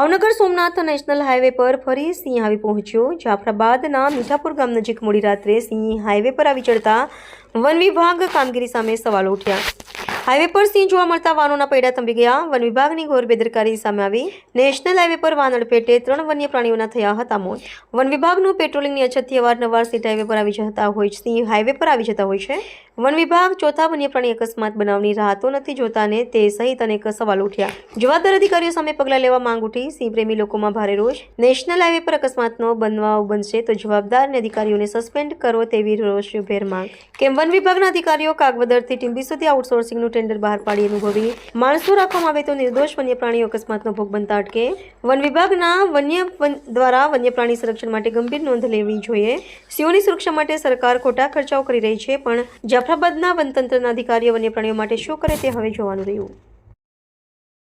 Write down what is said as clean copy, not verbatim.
Bhavnagar Somnath national highway પર ફરી સિંહ આવી પહોંચ્યો। જાફરાબાદના મીઠાપુર ગામ નજીક મોડી રાત્રે સિંહ હાઈવે પર આવી ચડતા વન વિભાગ કામગીરી સામે સવાલો ઉઠ્યા। હાઈવે પર સિંહ જોવા મળતા વાહનોના પૈડા થંભી ગયા। વન વિભાગની ઘોર બેદરકારી સામે આવી। નેશનલ હાઈવે પર વાહન અડફેટે 3 વન્ય પ્રાણીઓના થયા હતા મોત। વન વિભાગનું પેટ્રોલિંગની અછતથી અવારનવાર સિંહ હાઈવે પર આવી જતા હોય સિંહ હાઈવે પર આવી જતા હોય છે। વન વિભાગ ચોથા વન્ય પ્રાણી અકસ્માત બનાવની રાહતો નથી જોતાને તે સહિત અનેક સવાલો ઉઠ્યા। જવાબદાર અધિકારીઓ સામે પગલાં લેવા માંગ ઉઠી। સિંહ પ્રેમી લોકોમાં ભારે રોષ। નેશનલ હાઈવે પર અકસ્માતનો બનાવ બનશે તો જવાબદાર અધિકારીઓને સસ્પેન્ડ કરો તેવી રોષભેર માંગ। કેમ વન વિભાગના અધિકારીઓ કાગવદરથી ટીમ્બી સુધી આઉટસોર્સિંગનું ટેન્ડર બહાર પાડી અનુભવી માણસો રાખવામાં આવે તો નિર્દોષ વન્ય પ્રાણીઓ અકસ્માતનો ભોગ બનતા અટકે। વન વિભાગના દ્વારા વન્ય પ્રાણી સંરક્ષણ માટે ગંભીર નોંધ લેવી જોઈએ। સિંહોની સુરક્ષા માટે સરકાર ખોટા ખર્ચાઓ કરી રહી છે, પણ જાફરાબાદના વનતંત્રના અધિકારીઓ વન્ય પ્રાણીઓ માટે શું કરે તે હવે જોવાનું રહ્યું।